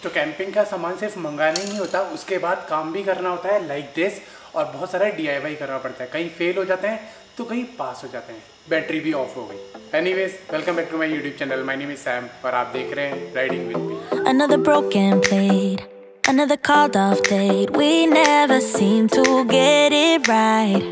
तो कैंपिंग का सामान सिर्फ मंगाना ही नहीं होता, उसके बाद काम भी करना होता है लाइक दिस, और बहुत सारा DIY करना पड़ता है। कहीं फेल हो जाते हैं तो कहीं पास हो जाते हैं, बैटरी भी ऑफ हो गई। Anyways, welcome back to my YouTube channel. My name is Sam और आप देख रहे हैं riding with me. Another broken plate, another called off date. We never seem to get it right.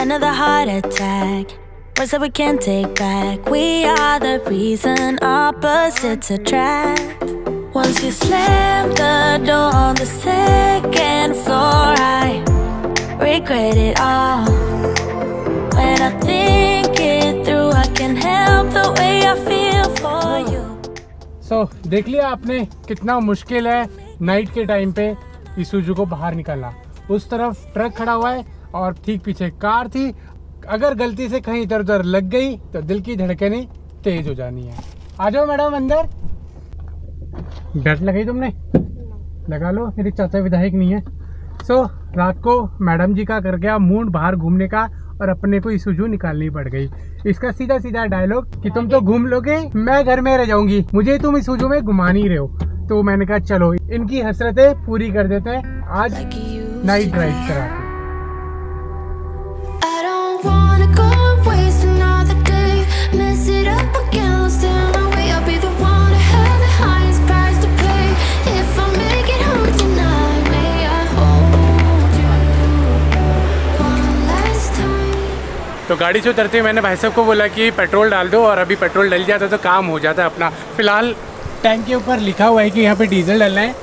Another heart attack, words that we can't take back. We are the reason opposites attract. Once you slam the door on the second floor, I regret it all. When I think it through, I can help the way I feel for you. So, देख लिया आपने कितना मुश्किल है night के time पे Isuzu को बाहर निकालना। उस तरफ ट्रक खड़ा हुआ है और ठीक पीछे कार थी। अगर गलती से कहीं इधर उधर लग गई तो दिल की धड़कनें तेज हो जानी है। आ जाओ मैडम अंदर। बेल्ट लगाई तुमने? लगा लो, मेरे चाचा विधायक नहीं है। सो रात को मैडम जी का कर गया मूड बाहर घूमने का और अपने को ईसुजू निकालनी पड़ गई। इसका सीधा सीधा डायलॉग कि तुम तो घूम लोगे, मैं घर में रह जाऊंगी, मुझे तुम ईसुजू में घुमा नहीं रहे हो। तो मैंने कहा चलो इनकी हसरतें पूरी कर देते हैं आज नाइट ड्राइव करा के। तो गाड़ी से उतरते मैंने भाई साहब को बोला कि पेट्रोल डाल दो, और अभी पेट्रोल डल जाता तो काम हो जाता है अपना। फिलहाल टैंक के ऊपर लिखा हुआ है कि यहाँ पे डीजल डालना है,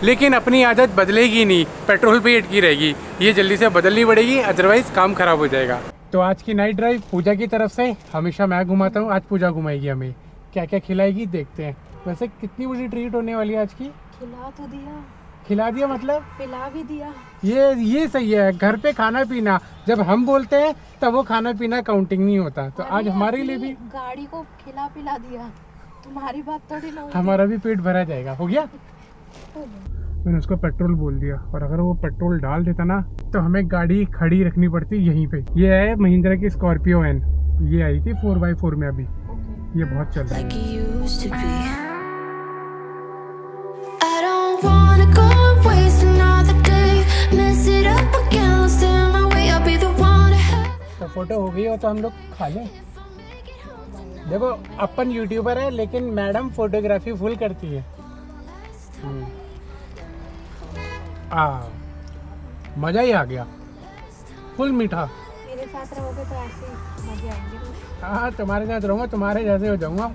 लेकिन अपनी आदत बदलेगी नहीं, पेट्रोल पे अटकी रहेगी। ये जल्दी से बदलनी पड़ेगी, अदरवाइज काम खराब हो जाएगा। तो आज की नाइट ड्राइव पूजा की तरफ से, हमेशा मैं घुमाता हूँ, आज पूजा घुमाएगी हमें। क्या क्या खिलाएगी देखते हैं। वैसे कितनी बड़ी ट्रीट होने वाली है आज की? खिला तो दिया। खिला दिया मतलब? पिला भी दिया। ये सही है। घर पे खाना पीना जब हम बोलते हैं तब वो खाना पीना काउंटिंग नहीं होता। तो आज हमारे लिए भी गाड़ी को खिला पिला दिया, तुम्हारी बात थोड़ी ना। हमारा भी पेट भरा जाएगा। हो गया? मैंने उसको पेट्रोल बोल दिया, और अगर वो पेट्रोल डाल देता ना तो हमें गाड़ी खड़ी रखनी पड़ती यहीं पे। ये है महिंद्रा की स्कॉर्पियो एन, ये आई थी 4x4 में। अभी ये बहुत चल रहा है। तो फोटो हो गई हो तो हम लोग खा लें। देखो अपन यूट्यूबर है लेकिन मैडम फोटोग्राफी फुल करती है। मजा ही आ गया, फुल मीठा। मेरे साथ रहोगे तो ऐसे ही मजे आएंगे। हाँ, तुम्हारे साथ रहूँगा, तुम्हारे जैसे हो जाऊँगा।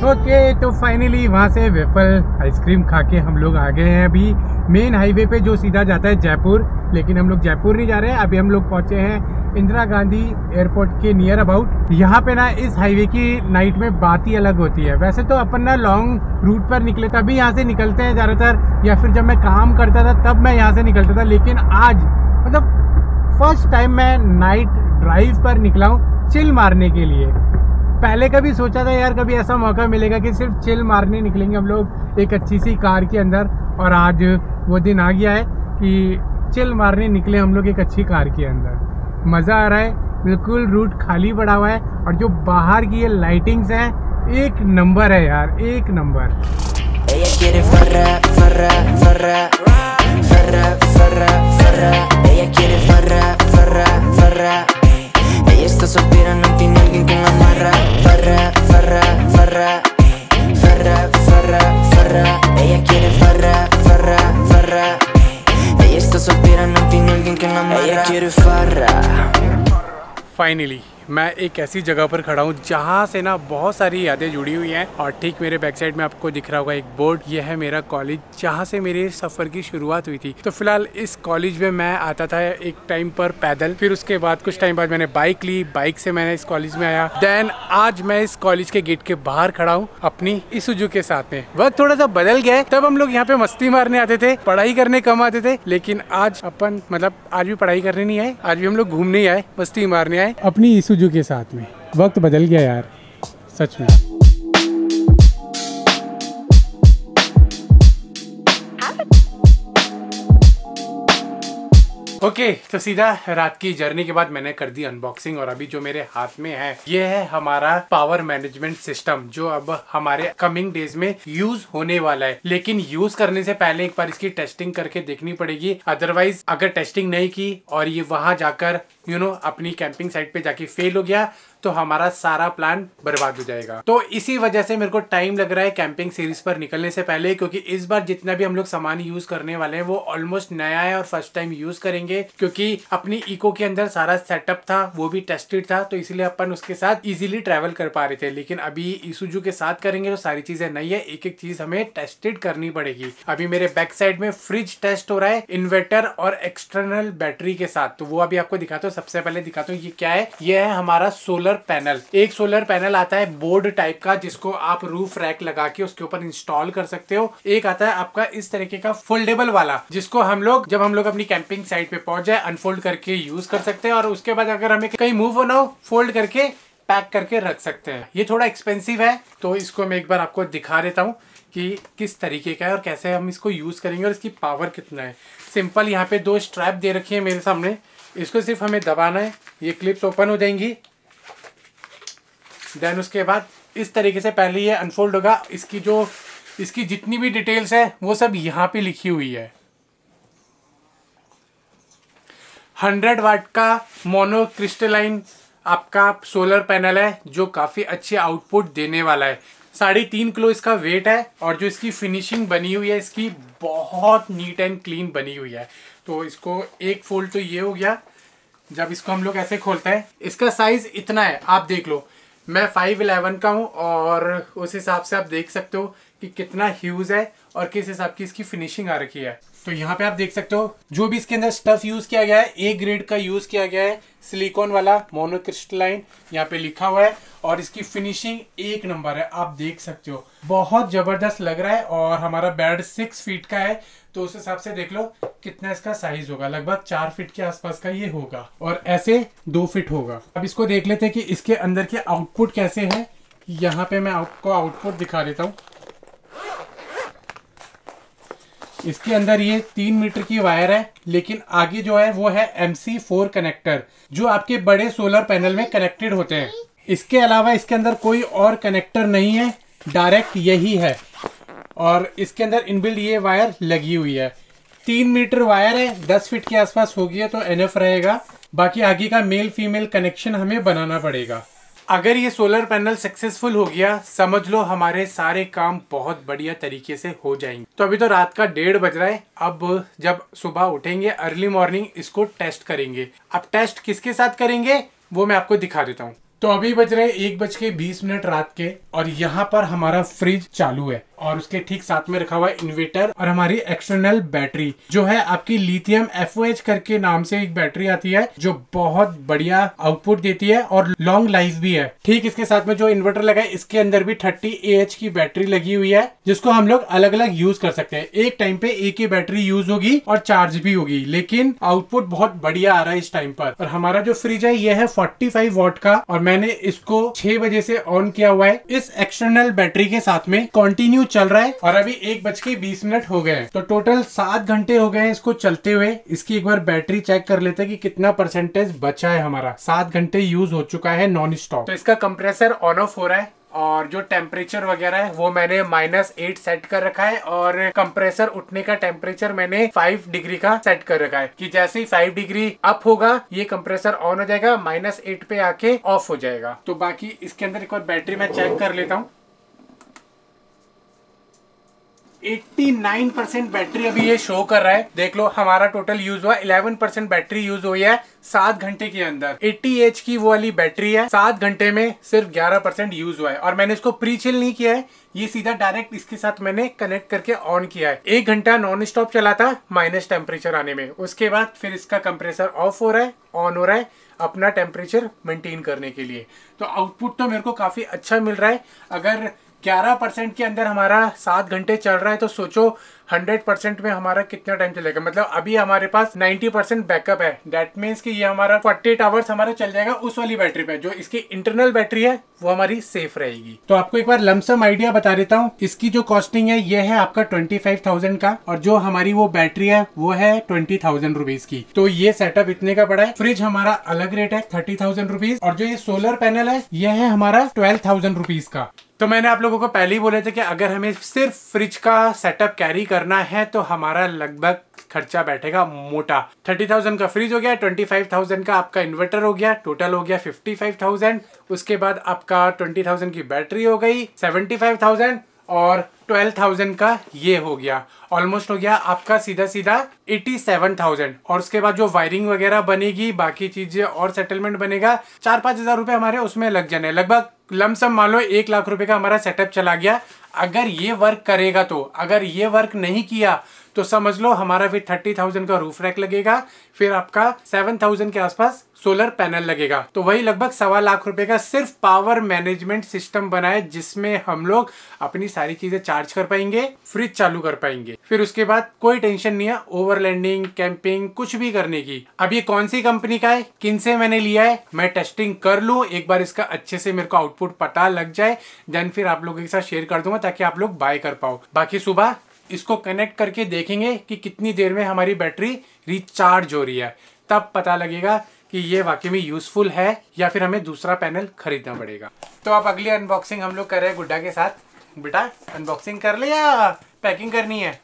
ओके, तो फाइनली वहाँ से वेफल आइसक्रीम खा के हम लोग आ गए हैं अभी मेन हाईवे पे जो सीधा जाता है जयपुर। लेकिन हम लोग जयपुर नहीं जा रहे हैं, अभी हम लोग पहुँचे हैं इंदिरा गांधी एयरपोर्ट के नियर अबाउट। यहाँ पे ना इस हाईवे की नाइट में बात ही अलग होती है। वैसे तो अपन ना लॉन्ग रूट पर निकले तभी यहाँ से निकलते हैं ज़्यादातर, या फिर जब मैं काम करता था तब मैं यहाँ से निकलता था। लेकिन आज मतलब फर्स्ट टाइम मैं नाइट ड्राइव पर निकला हूँ चिल मारने के लिए। पहले कभी सोचा था यार कभी ऐसा मौका मिलेगा कि सिर्फ चिल मारने निकलेंगे हम लोग एक अच्छी सी कार के अंदर, और आज वो दिन आ गया है कि चिल मारने निकले हम लोग एक अच्छी कार के अंदर। मज़ा आ रहा है, बिल्कुल रूट खाली पड़ा हुआ है, और जो बाहर की ये लाइटिंग्स हैं एक नंबर है यार, एक number. Está soltera, no tiene alguien que la amarra. Farra, farra, farra. Farra, farra, farra. Ella quiere farra, farra, farra. Ella está soltera, no tiene alguien que la amarra. Ella quiere farra. Finally मैं एक ऐसी जगह पर खड़ा हूँ जहाँ से ना बहुत सारी यादें जुड़ी हुई हैं, और ठीक मेरे बैक साइड में आपको दिख रहा होगा एक बोर्ड। यह है मेरा कॉलेज जहाँ से मेरे सफ़र की शुरुआत हुई थी। तो फिलहाल इस कॉलेज में मैं आता था एक टाइम पर पैदल, फिर उसके बाद कुछ टाइम बाद मैंने बाइक ली, बाइक से मैंने इस कॉलेज में आया। देन आज मैं इस कॉलेज के गेट के बाहर खड़ा हूँ अपनी ईसुजू के साथ में। वक्त थोड़ा सा बदल गया है, तब हम लोग यहाँ पे मस्ती मारने आते थे, पढ़ाई करने कम आते थे, लेकिन आज अपन मतलब आज भी पढ़ाई करने नहीं आए, आज भी हम लोग घूमने ही आए, मस्ती मारने आए अपनी ईसुजू के साथ में। वक्त बदल गया यार सच में। ओके, तो सीधा रात की जर्नी के बाद मैंने कर दी अनबॉक्सिंग और अभी जो मेरे हाथ में है ये है हमारा पावर मैनेजमेंट सिस्टम जो अब हमारे कमिंग डेज में यूज होने वाला है। लेकिन यूज करने से पहले एक बार इसकी टेस्टिंग करके देखनी पड़ेगी, अदरवाइज अगर टेस्टिंग नहीं की और ये वहां जाकर अपनी कैंपिंग साइट पे जाके फेल हो गया तो हमारा सारा प्लान बर्बाद हो जाएगा। तो इसी वजह से मेरे को टाइम लग रहा है कैंपिंग सीरीज पर निकलने से पहले, क्योंकि इस बार जितना भी हम लोग सामान यूज करने वाले हैं वो ऑलमोस्ट नया है और फर्स्ट टाइम यूज करेंगे, क्योंकि अपनी इको के अंदर सारा सेटअप था वो भी टेस्टेड था, तो इसलिए अपन उसके साथ इजीली ट्रेवल कर पा रहे थे। लेकिन अभी ईसुजू के साथ करेंगे तो सारी चीजें नई है, एक एक चीज हमें टेस्टेड करनी पड़ेगी। अभी मेरे बैक साइड में फ्रिज टेस्ट हो रहा है इन्वर्टर और एक्सटर्नल बैटरी के साथ, तो वो अभी आपको दिखाता हूँ। सबसे पहले दिखाता हूँ ये क्या है। ये है हमारा सोलर पैनल। एक सोलर पैनल आता है बोर्ड टाइप का जिसको आप रूफ रैक लगा के उसके ऊपर इंस्टॉल कर सकते हो। एक आता है आपका इस तरीके का फोल्डेबल वाला जिसको जब हम लोग अपनी कैंपिंग साइट पे पहुंच जाए अनफोल्ड करके यूज कर सकते हैं, और उसके बाद अगर हमें कहीं मूव होना हो फोल्ड करके पैक करके रख सकते हैं। ये थोड़ा एक्सपेंसिव है तो इसको मैं एक बार आपको दिखा देता हूँ कि किस तरीके का है और कैसे हम इसको यूज करेंगे और इसकी पावर कितना है। सिंपल यहाँ पे 2 स्ट्रैप दे रखी है मेरे सामने, इसको सिर्फ हमें दबाना है, ये क्लिप्स ओपन हो जाएंगी। देन उसके बाद इस तरीके से पहले ये अनफोल्ड होगा। इसकी जितनी भी डिटेल्स है वो सब यहाँ पे लिखी हुई है। 100 वाट का मोनो क्रिस्टलाइन आपका सोलर पैनल है जो काफी अच्छी आउटपुट देने वाला है। 3.5 किलो इसका वेट है और जो इसकी फिनिशिंग बनी हुई है इसकी बहुत नीट एंड क्लीन बनी हुई है। तो इसको एक फोल्ड तो ये हो गया। जब इसको हम लोग ऐसे खोलते हैं इसका साइज इतना है, आप देख लो। मैं 5'11" का हूँ और उस हिसाब से आप देख सकते हो कि कितना ह्यूज है और किस हिसाब की इसकी फिनिशिंग आ रखी है। तो यहाँ पे आप देख सकते हो जो भी इसके अंदर स्टफ यूज किया गया है A ग्रेड का यूज किया गया है, सिलिकॉन वाला मोनोक्रिस्टलाइन यहाँ पे लिखा हुआ है और इसकी फिनिशिंग 1 नंबर है। आप देख सकते हो बहुत जबरदस्त लग रहा है और हमारा बेड 6 फीट का है तो उस हिसाब से देख लो कितना इसका साइज होगा, लगभग 4 फीट के आसपास का ये होगा और ऐसे 2 फीट होगा। अब इसको देख लेते हैं कि इसके अंदर के आउटपुट कैसे है। यहाँ पे मैं आपको आउटपुट दिखा देता हूँ। इसके अंदर ये 3 मीटर की वायर है, लेकिन आगे जो है वो है MC4 कनेक्टर जो आपके बड़े सोलर पैनल में कनेक्टेड होते हैं। इसके अलावा इसके अंदर कोई और कनेक्टर नहीं है, डायरेक्ट यही है और इसके अंदर इनबिल्ट ये वायर लगी हुई है। 3 मीटर वायर है, 10 फीट के आसपास होगी है तो एनएफ रहेगा। बाकी आगे का मेल फीमेल कनेक्शन हमें बनाना पड़ेगा। अगर ये सोलर पैनल सक्सेसफुल हो गया समझ लो हमारे सारे काम बहुत बढ़िया तरीके से हो जाएंगे। तो अभी तो रात का 1:30 बज रहा है। अब जब सुबह उठेंगे अर्ली मॉर्निंग इसको टेस्ट करेंगे। अब टेस्ट किसके साथ करेंगे वो मैं आपको दिखा देता हूँ। तो अभी बज रहे 1:20 रात के और यहाँ पर हमारा फ्रिज चालू है और उसके ठीक साथ में रखा हुआ है इन्वर्टर और हमारी एक्सटर्नल बैटरी जो है आपकी लिथियम FOH करके नाम से एक बैटरी आती है जो बहुत बढ़िया आउटपुट देती है और लॉन्ग लाइफ भी है। ठीक इसके साथ में जो इन्वर्टर लगा है इसके अंदर भी 30 AH की बैटरी लगी हुई है जिसको हम लोग अलग अलग यूज कर सकते हैं। एक टाइम पे एक ही बैटरी यूज होगी और चार्ज भी होगी, लेकिन आउटपुट बहुत बढ़िया आ रहा है इस टाइम पर। और हमारा जो फ्रिज है ये है 45 वॉट का और मैंने इसको 6 बजे से ऑन किया हुआ है। इस एक्सटर्नल बैटरी के साथ में कंटिन्यू चल रहा है और अभी 1:20 हो गए हैं तो टोटल 7 घंटे हो गए हैं इसको चलते हुए। इसकी एक बार बैटरी चेक कर लेते हैं कि कितना परसेंटेज बचा है हमारा। 7 घंटे यूज हो चुका है नॉन स्टॉप। तो इसका कंप्रेसर ऑन ऑफ हो रहा है और जो टेम्परेचर वगैरह है वो मैंने -8 सेट कर रखा है और कंप्रेसर उठने का टेम्परेचर मैंने 5 डिग्री का सेट कर रखा है कि जैसे ही 5 डिग्री अप होगा ये कंप्रेसर ऑन हो जाएगा, -8 पे आके ऑफ हो जाएगा। तो बाकी इसके अंदर एक और बैटरी मैं चेक कर लेता हूँ। 89% बैटरी अभी ये शो कर रहा है। देख लो हमारा टोटल यूज हुआ 11% बैटरी यूज हुई है 7 घंटे के अंदर। 80 AH की वो वाली बैटरी है, 7 घंटे में सिर्फ 11% यूज हुआ है और मैंने इसको प्री चिल नहीं किया है, ये सीधा डायरेक्ट इसके साथ मैंने कनेक्ट करके ऑन किया है। 1 घंटा नॉन स्टॉप चला था माइनस टेम्परेचर आने में। उसके बाद फिर इसका कंप्रेसर ऑफ हो रहा है, ऑन हो रहा है अपना टेम्परेचर मेंटेन करने के लिए। तो आउटपुट तो मेरे को काफी अच्छा मिल रहा है। अगर 11% के अंदर हमारा 7 घंटे चल रहा है, तो सोचो 100% में हमारा कितना टाइम चलेगा। मतलब अभी हमारे पास 90% बैकअप है। दैट मीन्स कि ये हमारा 48 आवर्स हमारा चल जाएगा उस वाली बैटरी पे। जो इसकी इंटरनल बैटरी है वो हमारी सेफ रहेगी। तो आपको एक बार लमसम आइडिया बता देता हूँ। इसकी जो कॉस्टिंग है ये है आपका 25,000 का, और जो हमारी वो बैटरी है वो है 20,000 रुपीज की। तो ये सेटअप इतने का पड़ा है। फ्रिज हमारा अलग रेट है 30,000 रुपीज, और जो ये सोलर पैनल है ये है हमारा 12,000 रुपीज का। तो मैंने आप लोगों को पहले ही बोले थे कि अगर हमें सिर्फ फ्रिज का सेटअप कैरी करना है तो हमारा लगभग खर्चा बैठेगा मोटा। 30,000 का फ्रिज हो गया, 25,000 का आपका इन्वर्टर हो गया, टोटल हो गया 55,000। उसके बाद आपका 20,000 की बैटरी हो गई 75,000, और 12,000 का ये हो गया, ऑलमोस्ट हो गया आपका सीधा सीधा 87,000। और उसके बाद जो वायरिंग वगैरह बनेगी, बाकी चीजें और सेटलमेंट बनेगा, 4-5 हजार रुपए हमारे उसमें लग जाने। लगभग लमसम मान लो 1 लाख रुपए का हमारा सेटअप चला गया। अगर ये वर्क करेगा तो, अगर ये वर्क नहीं किया तो समझ लो हमारा फिर 30,000 का रूफ रैक लगेगा, फिर आपका 7,000 के आसपास सोलर पैनल लगेगा। तो वही लगभग 1.25 लाख रुपए का सिर्फ पावर मैनेजमेंट सिस्टम बना है, जिसमें हम लोग अपनी सारी चीजें चार्ज कर पाएंगे, फ्रिज चालू कर पाएंगे। फिर उसके बाद कोई टेंशन नहीं है ओवरलैंडिंग, कैंपिंग, कुछ भी करने की। अब ये कौन सी कंपनी का है, किन से मैंने लिया है, मैं टेस्टिंग कर लूं एक बार, इसका अच्छे से मेरे को आउटपुट पता लग जाए, देन फिर आप लोगों के साथ शेयर कर दूंगा ताकि आप लोग बाय कर पाओ। बाकी सुबह इसको कनेक्ट करके देखेंगे कि कितनी देर में हमारी बैटरी रिचार्ज हो रही है, तब पता लगेगा कि ये वाकई में यूजफुल है या फिर हमें दूसरा पैनल खरीदना पड़ेगा। तो अब अगली अनबॉक्सिंग हम लोग कर रहे हैं गुड्डा के साथ। बेटा अनबॉक्सिंग कर ले या पैकिंग करनी है?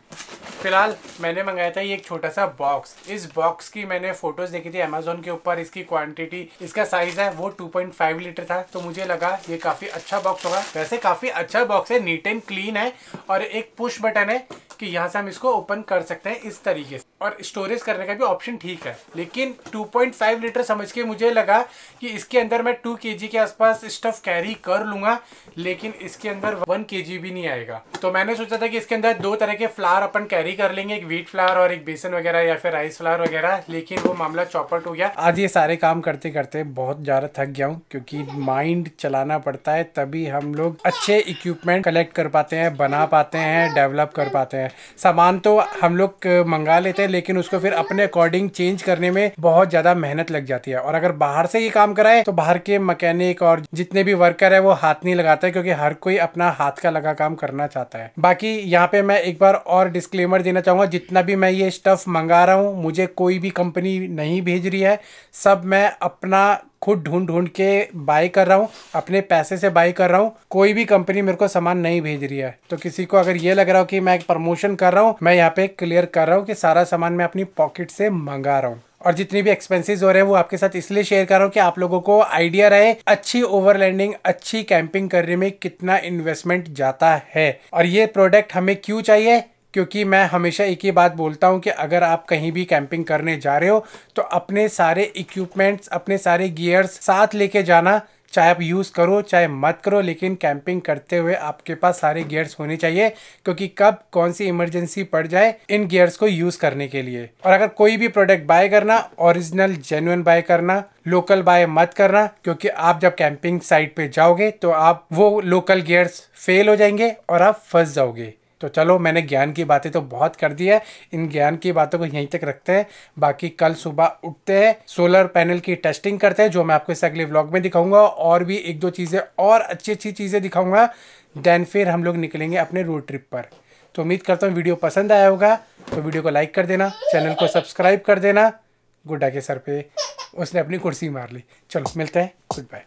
फिलहाल मैंने मंगाया था ये एक छोटा सा बॉक्स। इस बॉक्स की मैंने फोटोज देखी थी अमेजोन के ऊपर। इसकी क्वांटिटी, इसका साइज है वो 2.5 लीटर था, तो मुझे लगा ये काफी अच्छा बॉक्स होगा। वैसे काफी अच्छा बॉक्स है, नीट एंड क्लीन है, और एक पुश बटन है कि यहाँ से हम इसको ओपन कर सकते हैं इस तरीके से, और स्टोरेज करने का भी ऑप्शन ठीक है। लेकिन 2.5 लीटर समझ के मुझे लगा कि इसके अंदर मैं 2 kg के आसपास स्टफ कैरी कर लूंगा, लेकिन इसके अंदर 1 kg भी नहीं आएगा। तो मैंने सोचा था कि इसके अंदर 2 तरह के फ्लावर अपन कैरी कर लेंगे, एक व्हीट फ्लावर और एक बेसन वगैरह या फिर राइस फ्लावर वगैरह, लेकिन वो मामला चौपट हो गया। आज ये सारे काम करते करते बहुत ज़्यादा थक गया हूँ, क्योंकि माइंड चलाना पड़ता है, तभी हम लोग अच्छे इक्विपमेंट कलेक्ट कर पाते हैं, बना पाते हैं, डेवलप कर पाते हैं। सामान तो हम लोग मंगा लेते हैं, लेकिन उसको फिर अपने अकॉर्डिंग चेंज करने में बहुत ज़्यादा मेहनत लग जाती है। और अगर बाहर से ये काम कराए तो बाहर के मैकेनिक और जितने भी वर्कर है वो हाथ नहीं लगाता है, क्योंकि हर कोई अपना हाथ का लगा काम करना चाहता है। बाकी यहाँ पे मैं एक बार और डिस्क्लेमर देना चाहूँगा, जितना भी मैं ये स्टफ मंगा रहा हूँ मुझे कोई भी कंपनी नहीं भेज रही है, सब मैं अपना खुद ढूंढ के बाय कर रहा हूँ, अपने पैसे से बाय कर रहा हूँ। कोई भी कंपनी मेरे को सामान नहीं भेज रही है। तो किसी को अगर ये लग रहा हो कि मैं एक प्रमोशन कर रहा हूँ, मैं यहाँ पे क्लियर कर रहा हूँ कि सारा सामान मैं अपनी पॉकेट से मंगा रहा हूँ, और जितनी भी एक्सपेंसेस हो रहे हैं वो आपके साथ इसलिए शेयर कर रहा हूँ कि आप लोगों को आइडिया रहे अच्छी ओवरलैंडिंग, अच्छी कैंपिंग करने में कितना इन्वेस्टमेंट जाता है, और ये प्रोडक्ट हमें क्यों चाहिए। क्योंकि मैं हमेशा एक ही बात बोलता हूँ कि अगर आप कहीं भी कैंपिंग करने जा रहे हो तो अपने सारे इक्विपमेंट्स, अपने सारे गियर्स साथ लेके जाना। चाहे आप यूज़ करो चाहे मत करो, लेकिन कैंपिंग करते हुए आपके पास सारे गियर्स होने चाहिए, क्योंकि कब कौन सी इमरजेंसी पड़ जाए इन गियर्स को यूज़ करने के लिए। और अगर कोई भी प्रोडक्ट बाय करना, ओरिजिनल जेन्युइन बाय करना, लोकल बाय मत करना, क्योंकि आप जब कैंपिंग साइट पे जाओगे तो आप वो लोकल गियर्स फेल हो जाएंगे और आप फंस जाओगे। तो चलो, मैंने ज्ञान की बातें तो बहुत कर दी है, इन ज्ञान की बातों को यहीं तक रखते हैं। बाकी कल सुबह उठते हैं, सोलर पैनल की टेस्टिंग करते हैं, जो मैं आपको इस अगले व्लॉग में दिखाऊंगा, और भी 1-2 चीज़ें और अच्छी चीज़ें दिखाऊंगा। देन फिर हम लोग निकलेंगे अपने रोड ट्रिप पर। तो उम्मीद करता हूँ वीडियो पसंद आया होगा, तो वीडियो को लाइक कर देना, चैनल को सब्सक्राइब कर देना। गुड्डा के सर पे उसने अपनी कुर्सी मार ली। चलो मिलते हैं, गुड बाय।